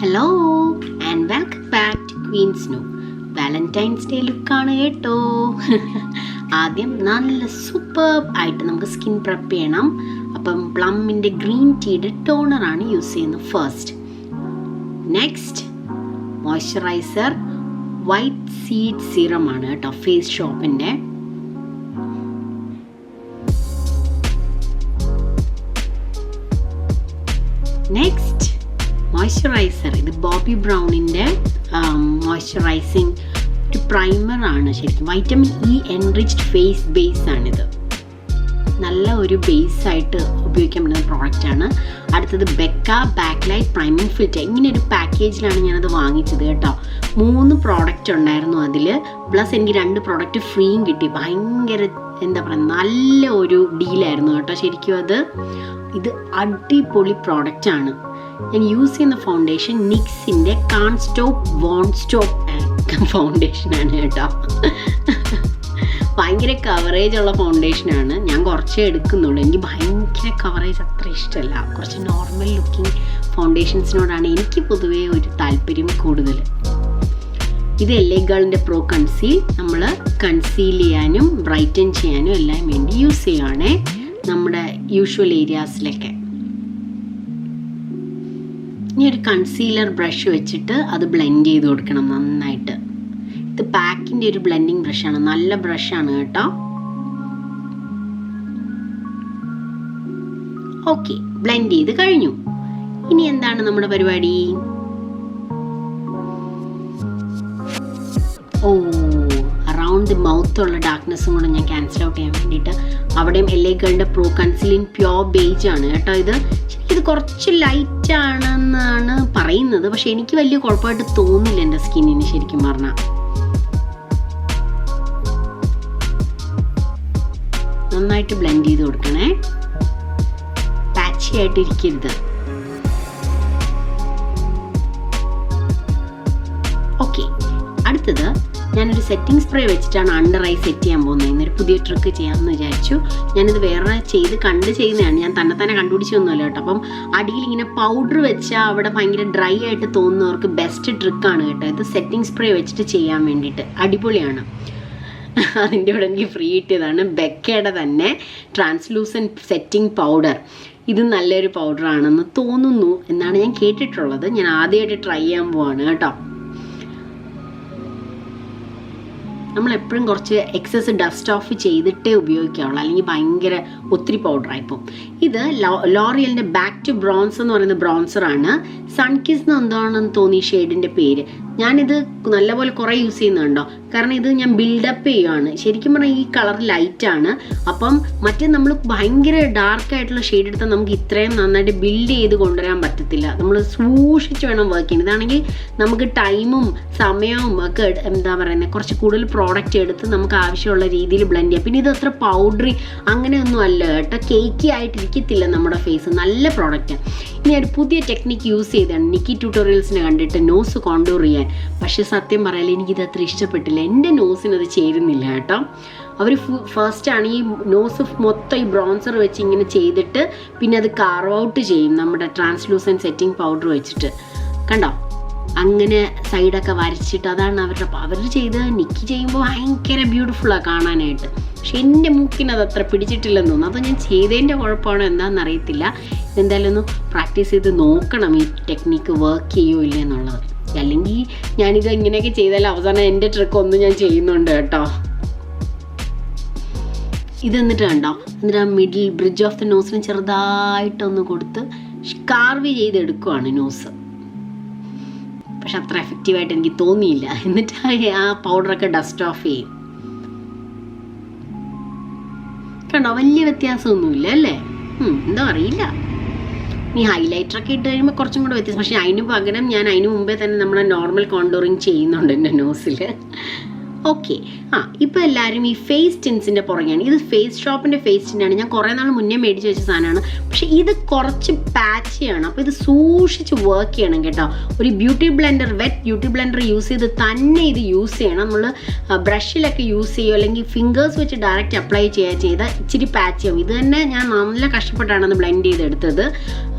Hello and welcome back to queens new. Valentine's day ലുക്കാണ് കേട്ടോ. ആദ്യം നല്ല സൂപ്പർ ആയിട്ട് നമുക്ക് സ്കിൻ പ്രെപ്പ് ചെയ്യണം. അപ്പം പ്ലമ്മിൻ്റെ ഗ്രീൻ ടീയുടെ ടോണറാണ് യൂസ് ചെയ്യുന്നത് first. Next moisturiser white seed serum ആണ് കേട്ടോ, ഫേസ് ഷോപ്പിൻ്റെ. നെക്സ്റ്റ് മോയ്സ്ചറൈസർ, ഇത് ബോബി ബ്രൗണിൻ്റെ മോയ്സ്ചറൈസിങ് ഒരു പ്രൈമർ ആണ്. ശരിക്കും vitamin E enriched face base ആണിത്. നല്ല ഒരു ബേസ് ആയിട്ട് ഉപയോഗിക്കാൻ പറ്റുന്ന പ്രോഡക്റ്റാണ്. അടുത്തത് ബെക്ക ബാക്ക്ലൈറ്റ് പ്രൈമിങ് ഫിൽറ്റർ. ഇങ്ങനെ ഒരു പാക്കേജിലാണ് ഞാനത് വാങ്ങിച്ചത് കേട്ടോ. 3 പ്രോഡക്റ്റ് ഉണ്ടായിരുന്നു അതിൽ, പ്ലസ് എനിക്ക് 2 പ്രോഡക്റ്റ് ഫ്രീയും കിട്ടി. ഭയങ്കര എന്താ പറയുക, നല്ല ഒരു ഡീലായിരുന്നു കേട്ടോ ശരിക്കും അത്. ഇത് അടിപൊളി പ്രോഡക്റ്റാണ്. ഞാൻ യൂസ് ചെയ്യുന്ന ഫൗണ്ടേഷൻ നിക്സിൻ്റെ കാന്റ് സ്റ്റോപ്പ് വോണ്ട് സ്റ്റോപ്പ് ഫൗണ്ടേഷനാണ് കേട്ടോ. ഭയങ്കര കവറേജ് ഉള്ള ഫൗണ്ടേഷനാണ്. ഞാൻ കുറച്ചേ എടുക്കുന്നുള്ളൂ, എനിക്ക് ഭയങ്കര കവറേജ് അത്ര ഇഷ്ടമല്ല. കുറച്ച് നോർമൽ ലുക്കിംഗ് ഫൗണ്ടേഷൻസിനോടാണ് എനിക്ക് പൊതുവേ ഒരു താല്പര്യം കൂടുതൽ. ഇത് ഗേളിൻ്റെ പ്രോകൺസീൽ നമ്മൾ കൺസീൽ ചെയ്യാനും ബ്രൈറ്റൻ ചെയ്യാനും എല്ലാം വേണ്ടി യൂസ് ചെയ്യുകയാണേ, നമ്മുടെ യൂഷ്വൽ ഏരിയാസിലൊക്കെ. ഇനി ഒരു കൺസീലർ ബ്രഷ് വെച്ചിട്ട് അത് ബ്ലെൻഡ് ചെയ്ത് കൊടുക്കണം നന്നായിട്ട്. ഇത് പാക്കിൻ്റെ ഒരു ബ്ലെൻഡിങ് ബ്രഷാണ്, നല്ല ബ്രഷാണ് കേട്ടോ. ഓക്കെ, ബ്ലെൻഡ് ചെയ്ത് കഴിഞ്ഞു. ഇനി എന്താണ് നമ്മുടെ പരിപാടി? അറൗണ്ട് ദി മൗത്തുള്ള ഡാർക്ക്നെസ്സും കൂടെ ഞാൻ ക്യാൻസൽ ഔട്ട് ചെയ്യാൻ വേണ്ടിയിട്ട് അവിടെയും ഗേളിൻ്റെ പ്രോ കൺസീലിൻ പ്യോർ ബേജ് ആണ് കേട്ടോ. ഇത് കുറച്ച് ലൈറ്റ് ആണെന്നാണ് പറയുന്നത്, പക്ഷെ എനിക്ക് വലിയ കുഴപ്പമായിട്ട് തോന്നില്ല എൻ്റെ സ്കിന്നിന് ശരിക്കും പറഞ്ഞാൽ. നന്നായിട്ട് ബ്ലെൻഡ് ചെയ്ത് കൊടുക്കണേ, പാച്ചി ആയിട്ട് ഇരിക്കരുത്. ഓക്കെ, അടുത്തത് ഞാനൊരു സെറ്റിംഗ് സ്പ്രേ വെച്ചിട്ടാണ് അണ്ടർ ഐ സെറ്റ് ചെയ്യാൻ പോകുന്നത്. ഇന്നൊരു പുതിയ ട്രിക്ക് ചെയ്യാമെന്ന് വിചാരിച്ചു. ഞാനിത് വേറെ ചെയ്യുന്നതാണ്, ഞാൻ തന്നെ കണ്ടുപിടിച്ചൊന്നുമല്ല കേട്ടോ. അപ്പം അടിയിൽ ഇങ്ങനെ പൗഡർ വെച്ചാൽ അവിടെ ഭയങ്കര ഡ്രൈ ആയിട്ട് തോന്നുന്നവർക്ക് ബെസ്റ്റ് ട്രിക്കാണ് കേട്ടോ ഇത്. സെറ്റിംഗ് സ്പ്രേ വെച്ചിട്ട് ചെയ്യാൻ വേണ്ടിയിട്ട് അടിപൊളിയാണ്. അതിൻ്റെ കൂടെ എനിക്ക് ഫ്രീ കിട്ടിയതാണ് ബെക്കയുടെ തന്നെ ട്രാൻസ്ലൂസൻറ്റ് സെറ്റിംഗ് പൗഡർ. ഇത് നല്ലൊരു പൗഡറാണെന്ന് തോന്നുന്നു എന്നാണ് ഞാൻ കേട്ടിട്ടുള്ളത്. ഞാൻ ആദ്യമായിട്ട് ട്രൈ ചെയ്യാൻ പോവാണ് കേട്ടോ. നമ്മളെപ്പോഴും കുറച്ച് എക്സസ് ഡസ്റ്റ് ഓഫ് ചെയ്തിട്ടേ ഉപയോഗിക്കാവുള്ളൂ, അല്ലെങ്കിൽ ഭയങ്കര ഒത്തിരി പൗഡറായിപ്പോൾ. ഇത് ലോറിയലിൻ്റെ ബാക്ക് ടു ബ്രോൺസ് എന്ന് പറയുന്ന ബ്രോൺസറാണ്. സൺകിസ് എന്ന് എന്താണെന്ന് തോന്നി ഷെയ്ഡിൻ്റെ പേര്. ഞാനിത് നല്ലപോലെ കുറേ യൂസ് ചെയ്യുന്നുണ്ടോ, കാരണം ഇത് ഞാൻ ബിൽഡപ്പ് ചെയ്യുകയാണ്. ശരിക്കും പറഞ്ഞാൽ ഈ കളർ ലൈറ്റാണ്. അപ്പം മറ്റേ നമ്മൾ ഭയങ്കര ഡാർക്കായിട്ടുള്ള ഷെയ്ഡ് എടുത്താൽ നമുക്ക് ഇത്രയും നന്നായിട്ട് ബിൽഡ് ചെയ്ത് കൊണ്ടുവരാൻ പറ്റത്തില്ല. നമ്മൾ സൂക്ഷിച്ച് വേണം വർക്ക് ചെയ്യാൻ. ഇതാണെങ്കിൽ നമുക്ക് ടൈമും സമയവും ഒക്കെ എന്താ പറയുന്നത്, കുറച്ച് കൂടുതൽ പ്രോഡക്റ്റ് എടുത്ത് നമുക്ക് ആവശ്യമുള്ള രീതിയിൽ ബ്ലെൻഡ് ചെയ്യാം. പിന്നെ ഇത് അത്ര പൗഡറി അങ്ങനെയൊന്നും അല്ല കേട്ടോ, കേക്കി ആയിട്ടിരിക്കത്തില്ല നമ്മുടെ ഫേസ്. നല്ല പ്രോഡക്റ്റാണ്. ഇനി ഒരു പുതിയ ടെക്നിക്ക് യൂസ് ചെയ്താണ് നിക്കി ട്യൂട്ടോറിയൽസിനെ കണ്ടിട്ട് നോസ് കോണ്ടൂർ ചെയ്യാൻ. പക്ഷെ സത്യം പറയാൻ എനിക്കിത് അത്ര ഇഷ്ടപ്പെട്ടില്ല, എൻ്റെ നോസിന് അത് ചേരുന്നില്ല കേട്ടോ. അവർ ഫസ്റ്റാണ് ഈ നോസ് മൊത്തം ഈ ബ്രോൺസർ വെച്ച് ഇങ്ങനെ ചെയ്തിട്ട് പിന്നെ അത് കാർവ് ഔട്ട് ചെയ്യും നമ്മുടെ ട്രാൻസ്ലൂസൻറ്റ് സെറ്റിംഗ് പൗഡർ വെച്ചിട്ട്. കണ്ടോ, അങ്ങനെ സൈഡൊക്കെ വരച്ചിട്ട് അതാണ് അവർ ചെയ്ത്. നിക്കി ചെയ്യുമ്പോൾ ഭയങ്കര ബ്യൂട്ടിഫുള്ളാണ് കാണാനായിട്ട്. പക്ഷെ എൻ്റെ മൂക്കിന് അത് അത്ര പിടിച്ചിട്ടില്ലെന്ന് തോന്നുന്നു. അത് ഞാൻ ചെയ്തതിൻ്റെ കുഴപ്പമാണോ എന്താണെന്ന് അറിയത്തില്ല. എന്തായാലും ഒന്ന് പ്രാക്ടീസ് ചെയ്ത് നോക്കണം ഈ ടെക്നിക്ക് വർക്ക് ചെയ്യുമോ ഇല്ല എന്നുള്ളത്. അല്ലെങ്കിൽ ഞാനിത് ഇങ്ങനെയൊക്കെ ചെയ്താൽ അവസാനം എൻ്റെ ട്രിക്ക് ഒന്നും ഞാൻ ചെയ്യുന്നുണ്ട് കേട്ടോ. ഇത് എന്നിട്ട് കണ്ടോ, എന്നിട്ട് ആ മിഡിൽ ബ്രിഡ്ജ് ഓഫ് ദ നോസിന് ചെറുതായിട്ടൊന്ന് കൊടുത്ത് കാർവ് ചെയ്തെടുക്കുവാണ് നോസ്. പക്ഷെ അത്ര എഫക്റ്റീവായിട്ട് എനിക്ക് തോന്നിയില്ല. എന്നിട്ട് ആ പൗഡറൊക്കെ ഡസ്റ്റ് ഓഫ് ചെയ്യും. കണ്ടോ, വലിയ വ്യത്യാസമൊന്നുമില്ല അല്ലേ? എന്തോ അറിയില്ല. ഈ ഹൈലൈറ്ററൊക്കെ ഇട്ട് കഴിയുമ്പോൾ കുറച്ചും കൂടെ വ്യത്യാസം. പക്ഷേ അതിന് പകരം ഞാൻ അതിന് മുമ്പേ തന്നെ നമ്മുടെ നോർമൽ കോണ്ടോറിങ് ചെയ്യുന്നുണ്ട് എൻ്റെ നോസിൽ. ഓക്കെ. ഇപ്പോൾ എല്ലാവരും ഈ ഫേസ് ടിൻസിൻ്റെ പുറകെയാണ്. ഇത് ഫേസ് ഷോപ്പിൻ്റെ ഫേസ് ടിൻ്റാണ്. ഞാൻ കുറേ നാൾ മുന്നേ മേടിച്ച് വെച്ച സാധനമാണ്. പക്ഷേ ഇത് കുറച്ച് പാച്ചിയാണ്. അപ്പോൾ ഇത് സൂക്ഷിച്ച് വർക്ക് ചെയ്യണം കേട്ടോ. ഒരു beauty blender, wet beauty blender use ചെയ്ത് തന്നെ ഇത് യൂസ് ചെയ്യണം. നമ്മൾ ബ്രഷിലൊക്കെ യൂസ് ചെയ്യുമോ അല്ലെങ്കിൽ ഫിംഗേഴ്സ് വെച്ച് ഡയറക്റ്റ് അപ്ലൈ ചെയ്താൽ ഇച്ചിരി പാച്ചിയാവും. ഇത് തന്നെ ഞാൻ നല്ല കഷ്ടപ്പെട്ടാണ് അത് ബ്ലെൻഡ് ചെയ്തെടുത്തത്.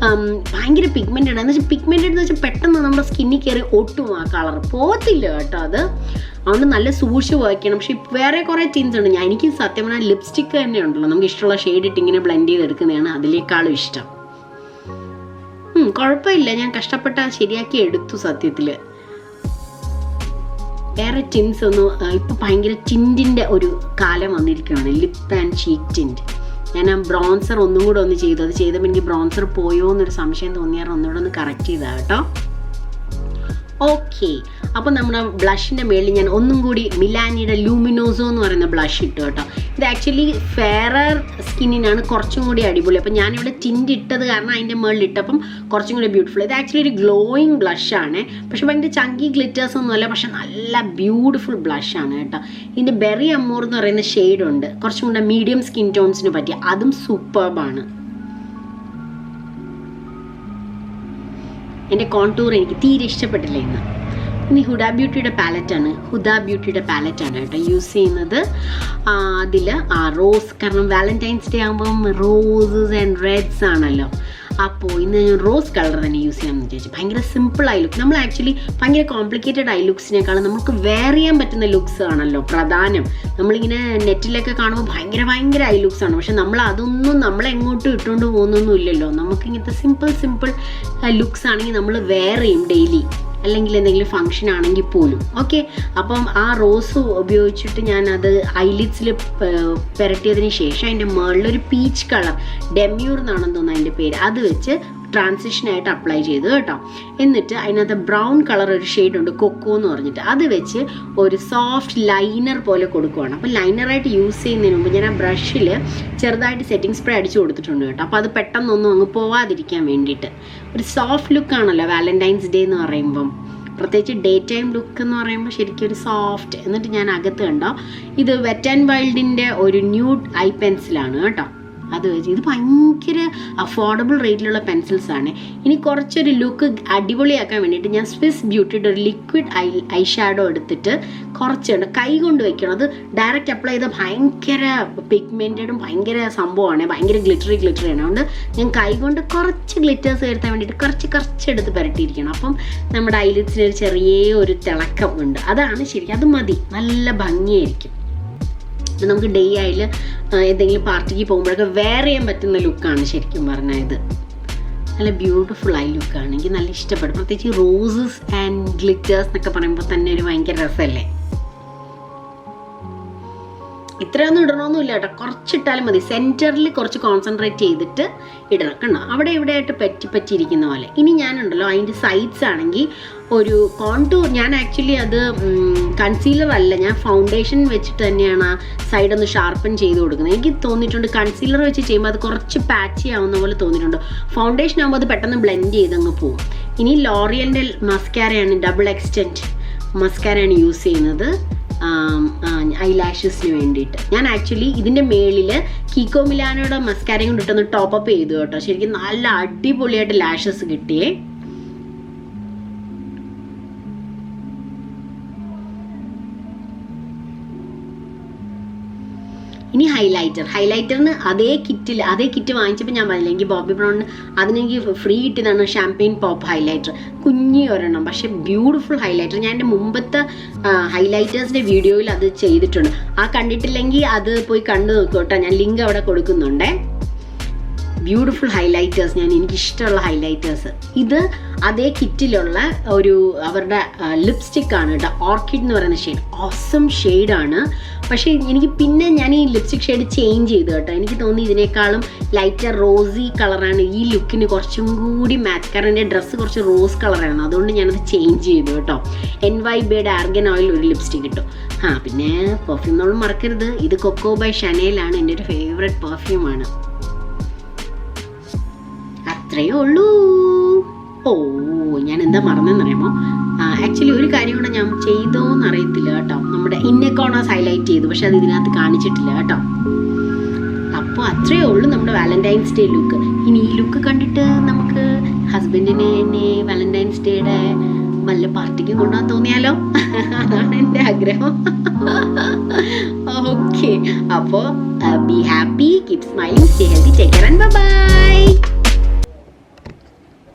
ഭയങ്കര പിഗ്മെൻറ്റഡ് എന്ന് വെച്ചാൽ പിഗ്മെൻറ്റഡ് എന്ന് വെച്ചാൽ പെട്ടെന്ന് നമ്മുടെ സ്കിന്നിൽ കയറി ഒട്ടും ആ കളർ പോകത്തില്ല കേട്ടോ. അതുകൊണ്ട് നല്ല സൂക്ഷിച്ച് വർക്ക് ചെയ്യണം. പക്ഷേ വേറെ കുറേ ടിൻസ് ഉണ്ട്. എനിക്ക് സത്യം പറഞ്ഞാൽ ലിപ്സ്റ്റിക്ക് തന്നെ ഉണ്ടല്ലോ, നമുക്ക് ഇഷ്ടമുള്ള ഷെയ്ഡ് ഇട്ട് ഇങ്ങനെ ബ്ലെൻഡ് ചെയ്തെടുക്കുന്നതാണ് അതിനേക്കാളും ഇഷ്ടം. കുഴപ്പമില്ല, ഞാൻ കഷ്ടപ്പെട്ട ശരിയാക്കി എടുത്തു സത്യത്തിൽ. വേറെ ടിൻസ് ഒന്നും ഇപ്പം ഭയങ്കര ടിൻറ്റിൻ്റെ ഒരു കാലം വന്നിരിക്കുകയാണ്, ലിപ്പ് ആൻഡ് ചീക്ക് ടിൻറ്റ്. ഞാൻ ആ ബ്രോൺസർ ഒന്നും കൂടെ ഒന്ന് ചെയ്തു. അത് ചെയ്തപ്പോൾ എനിക്ക് ബ്രോൺസർ പോയോ എന്നൊരു സംശയം തോന്നിയാൽ ഒന്നുകൂടെ ഒന്ന് കറക്റ്റ് ചെയ്താൽ കേട്ടോ. ഓക്കെ, അപ്പോൾ നമ്മുടെ ബ്ലഷിൻ്റെ മേളിൽ ഞാൻ ഒന്നും കൂടി മിലാനിയുടെ ലൂമിനോസോ എന്ന് പറയുന്ന ബ്ലഷ് ഇട്ടു കേട്ടോ. ഇത് ആക്ച്വലി ഫെയറർ സ്കിന്നിനാണ് കുറച്ചും കൂടി അടിപൊളി. അപ്പോൾ ഞാനിവിടെ ടിൻറ്റ് ഇട്ടത് കാരണം അതിൻ്റെ മേളിൽ ഇട്ടപ്പം കുറച്ചും കൂടി ബ്യൂട്ടിഫുൾ. ഇത് ആക്ച്വലി ഒരു ഗ്ലോയിങ് ബ്ലഷാണ്. പക്ഷേ ഭയങ്കര ചങ്കി ഗ്ലിറ്റേഴ്സ് ഒന്നുമല്ല, പക്ഷെ നല്ല ബ്യൂട്ടിഫുൾ ബ്ലഷാണ് കേട്ടോ. ഇതിൻ്റെ ബെറി അമ്മൂർ എന്ന് പറയുന്ന ഷെയ്ഡുണ്ട്, കുറച്ചും കൂടെ മീഡിയം സ്കിൻ ടോൺസിന് പറ്റിയ, അതും സൂപ്പർബാണ്. എൻ്റെ കോൺടൂർ എനിക്ക് തീരെ ഇഷ്ടപ്പെട്ടില്ല ഇന്ന്. ഇനി ഹുഡ ബ്യൂട്ടിയുടെ പാലറ്റാണ് കേട്ടോ യൂസ് ചെയ്യുന്നത്. അതിൽ റോസ്, കാരണം വാലന്റൈൻസ് ഡേ ആകുമ്പം റോസസ് ആൻഡ് റെഡ്സ് ആണല്ലോ. അപ്പോൾ ഇന്ന് ഞാൻ റോസ് കളർ തന്നെ യൂസ് ചെയ്യാമെന്ന് വിചാരിച്ചു. ഭയങ്കര സിമ്പിൾ ഐ ലുക്ക്. നമ്മൾ ആക്ച്വലി ഭയങ്കര കോംപ്ലിക്കേറ്റഡ് ഐ ലുക്സിനേക്കാളും നമുക്ക് വെയർ ചെയ്യാൻ പറ്റുന്ന ലുക്സ് ആണല്ലോ പ്രധാനം. നമ്മളിങ്ങനെ നെറ്റിലൊക്കെ കാണുമ്പോൾ ഭയങ്കര ഐ ലുക്സ് ആണ്. പക്ഷെ നമ്മൾ അതൊന്നും നമ്മളെങ്ങോട്ടും ഇട്ടുകൊണ്ട് പോകുന്നൊന്നും ഇല്ലല്ലോ. നമുക്ക് ഇങ്ങനത്തെ സിമ്പിൾ ലുക്സ് ആണെങ്കിൽ നമ്മൾ വെയർ ചെയ്യും ഡെയിലി, അല്ലെങ്കിൽ എന്തെങ്കിലും ഫംഗ്ഷൻ ആണെങ്കിൽ പോലും. ഓക്കെ, അപ്പം ആ റോസ് ഉപയോഗിച്ചിട്ട് ഞാനത് ഐലിഡ്സിൽ പുരട്ടിയതിന് ശേഷം അതിൻ്റെ മുകളിലൊരു പീച്ച് കളർ, ഡെമ്യൂർ എന്നാണെന്ന് തോന്നുന്നു അതിൻ്റെ പേര്, അത് വെച്ച് ട്രാൻസിഷനായിട്ട് അപ്ലൈ ചെയ്തു കേട്ടോ. എന്നിട്ട് അതിനകത്ത് ബ്രൗൺ കളർ ഒരു ഷെയ്ഡുണ്ട്, കൊക്കോ എന്ന് പറഞ്ഞിട്ട്, അത് വെച്ച് ഒരു സോഫ്റ്റ് ലൈനർ പോലെ കൊടുക്കുവാണ്. അപ്പോൾ ലൈനറായിട്ട് യൂസ് ചെയ്യുന്നതിന് മുമ്പ് ഞാൻ ആ ബ്രഷിൽ ചെറുതായിട്ട് സെറ്റിംഗ് സ്പ്രേ അടിച്ചു കൊടുത്തിട്ടുണ്ട് കേട്ടോ. അപ്പോൾ അത് പെട്ടെന്നൊന്നും അങ്ങ് പോവാതിരിക്കാൻ വേണ്ടിയിട്ട്. ഒരു സോഫ്റ്റ് ലുക്കാണല്ലോ വാലന്റൈൻസ് ഡേ എന്ന് പറയുമ്പം, പ്രത്യേകിച്ച് ഡേ ടൈം ലുക്ക് എന്ന് പറയുമ്പോൾ ശരിക്കും ഒരു സോഫ്റ്റ്. എന്നിട്ട് ഞാൻ അകത്ത് കണ്ടോ, ഇത് വെറ്റ് ആൻഡ് വൈൽഡിൻ്റെ ഒരു ന്യൂഡ് ഐ പെൻസിലാണ് കേട്ടോ. അത് വെച്ച് ഇത് ഭയങ്കര അഫോർഡബിൾ റേറ്റിലുള്ള പെൻസിൽസാണ്. ഇനി കുറച്ചൊരു ലുക്ക് അടിപൊളിയാക്കാൻ വേണ്ടിയിട്ട് ഞാൻ സ്വിസ് ബ്യൂട്ടിയുടെ ഒരു ലിക്വിഡ് ഐ ഷാഡോ എടുത്തിട്ട് കുറച്ചുണ്ട് കൈ കൊണ്ട് വെക്കണം. അത് ഡയറക്റ്റ് അപ്ലൈ ചെയ്താൽ ഭയങ്കര പിഗ്മെൻറ്റഡും ഭയങ്കര സംഭവമാണ്, ഭയങ്കര ഗ്ലിറ്ററിയാണ്. അതുകൊണ്ട് ഞാൻ കൈ കൊണ്ട് കുറച്ച് ഗ്ലിറ്റേഴ്സ് വരുത്താൻ വേണ്ടിയിട്ട് കുറച്ച് എടുത്ത് പുരട്ടിയിരിക്കണം. അപ്പം നമ്മുടെ ഐലിഡ്സിന് ഒരു ചെറിയ ഒരു തിളക്കം ഉണ്ട്. അതാണ് ശരിക്കും, അത് മതി, നല്ല ഭംഗിയായിരിക്കും. നമുക്ക് ഡേ ആയിൽ എന്തെങ്കിലും പാർട്ടിക്ക് പോകുമ്പോഴൊക്കെ വെയർ ചെയ്യാൻ പറ്റുന്ന ലുക്കാണ് ശരിക്കും പറഞ്ഞാൽ. ഇത് നല്ല ബ്യൂട്ടിഫുൾ ആയി ലുക്കാണ്, എനിക്ക് നല്ല ഇഷ്ടപ്പെടും. പ്രത്യേകിച്ച് റോസസ് ആൻഡ് ഗ്ലിറ്റേഴ്സ് എന്നൊക്കെ പറയുമ്പോൾ തന്നെ ഒരു ഭയങ്കര രസമല്ലേ. ഇത്രയൊന്നും ഇടണമെന്നില്ല കേട്ടോ, കുറച്ചിട്ടാലും മതി. സെൻറ്ററിൽ കുറച്ച് കോൺസെൻട്രേറ്റ് ചെയ്തിട്ട് ഇടണം. കണ്ടോ, അവിടെ ഇവിടെ ആയിട്ട് പറ്റിയിരിക്കുന്ന പോലെ. ഇനി ഞാനുണ്ടല്ലോ അതിൻ്റെ സൈഡ്സ് ആണെങ്കിൽ ഒരു കോൺടൂർ, ഞാൻ ആക്ച്വലി അത് കൺസീലർ അല്ല, ഞാൻ ഫൗണ്ടേഷൻ വെച്ചിട്ട് തന്നെയാണ് ആ സൈഡ് ഒന്ന് ഷാർപ്പൻ ചെയ്ത് കൊടുക്കുന്നത്. എനിക്ക് തോന്നിയിട്ടുണ്ട് കൺസീലർ വെച്ച് ചെയ്യുമ്പോൾ അത് കുറച്ച് പാച്ചി ആവുന്ന പോലെ തോന്നിയിട്ടുണ്ട്. ഫൗണ്ടേഷൻ ആകുമ്പോൾ അത് പെട്ടെന്ന് ബ്ലെൻഡ് ചെയ്തങ്ങ് പോകും. ഇനി ലോറിയലിൻ്റെ മസ്കാരയാണ്, ഡബിൾ എക്സ്റ്റെൻറ്റ് മസ്കാരയാണ് യൂസ് ചെയ്യുന്നത് ഐലാഷസിന് വേണ്ടിയിട്ട്. ഞാൻ ആക്ച്വലി ഇതിൻ്റെ മേളിൽ കീക്കോ മിലാനോയുടെ മസ്കാരയും കൊണ്ടിട്ടൊന്ന് ടോപ്പപ്പ് ചെയ്തു കേട്ടോ. ശരിക്കും നല്ല അടിപൊളിയായിട്ട് ലാഷസ് കിട്ടിയേ. ഇനി ഹൈലൈറ്ററിന് അതേ കിറ്റ് വാങ്ങിച്ചപ്പോൾ ഞാൻ പറഞ്ഞില്ല, എനിക്ക് ബോബി ബ്രൗണിന് അതിനെനിക്ക് ഫ്രീ കിട്ടിയതാണ് ഷാമ്പെയിൻ പോപ്പ് ഹൈലൈറ്റർ, കുഞ്ഞി ഒരെണ്ണം, പക്ഷെ ബ്യൂട്ടിഫുൾ ഹൈലൈറ്റർ. ഞാൻ എൻ്റെ മുമ്പത്തെ ഹൈലൈറ്റേഴ്സിൻ്റെ വീഡിയോയിൽ അത് ചെയ്തിട്ടുണ്ട്. ആ കണ്ടിട്ടില്ലെങ്കിൽ അത് പോയി കണ്ടു നോക്കൂ കേട്ടോ, ഞാൻ ലിങ്ക് അവിടെ കൊടുക്കുന്നുണ്ടേ. ബ്യൂട്ടിഫുൾ ഹൈലൈറ്റേഴ്സ്, എനിക്കിഷ്ടമുള്ള ഹൈലൈറ്റേഴ്സ്. ഇത് അതേ കിറ്റിലുള്ള ഒരു അവരുടെ ലിപ്സ്റ്റിക് ആണ് കേട്ടോ, ഓർക്കിഡ് എന്ന് പറയുന്ന ഷെയ്ഡ്. ഓസം ഷെയ്ഡാണ്. പക്ഷേ എനിക്ക് പിന്നെ ഞാൻ ഈ ലിപ്സ്റ്റിക് ഷെയ്ഡ് ചേഞ്ച് ചെയ്തു കേട്ടോ. എനിക്ക് തോന്നി ഇതിനേക്കാളും ലൈറ്റർ റോസി കളറാണ് ഈ ലുക്കിന് കുറച്ചും കൂടി മാച്ച്, കാരണം എൻ്റെ ഡ്രസ്സ് കുറച്ച് റോസ് കളറാണ്, അതുകൊണ്ട് ഞാനത് ചേഞ്ച് ചെയ്തു കേട്ടോ. NYBയുടെ ആർഗൻ ഓയിൽ ഒരു ലിപ്സ്റ്റിക് കിട്ടും. പിന്നെ പെർഫ്യൂം നമ്മൾ മറക്കരുത്, ഇത് കൊക്കോ ബൈ ഷനേലാണ്, എൻ്റെ ഒരു ഫേവറേറ്റ് പെർഫ്യൂമാണ്. അത്രയേ ഉള്ളൂ. ഓ, ഞാൻ എന്താ മറന്നെന്നറിയാമോ? ആക്ച്വലി ഒരു കാര്യം കൂടെ ഞാൻ ചെയ്തോന്ന് അറിയത്തില്ല കേട്ടോ. നമ്മുടെ ഇന്നർ കോർണേഴ്സ് ഹൈലൈറ്റ് ചെയ്തു, പക്ഷെ അത് ഇതിനകത്ത് കാണിച്ചിട്ടില്ല കേട്ടോ. അപ്പോൾ അത്രയേ ഉള്ളൂ നമ്മുടെ വാലന്റൈൻസ് ഡേ ലുക്ക്. ഇനി ഈ ലുക്ക് കണ്ടിട്ട് നമുക്ക് ഹസ്ബൻഡിനെ എന്നെ വാലന്റൈൻസ് ഡേയുടെ വല്ല പാർട്ടിക്ക് കൊണ്ടുപോകാൻ തോന്നിയാലോ? അതാണ് എൻ്റെ ആഗ്രഹം. ഓക്കെ, അപ്പോൾ be happy, keep smiling, stay healthy, take care and by.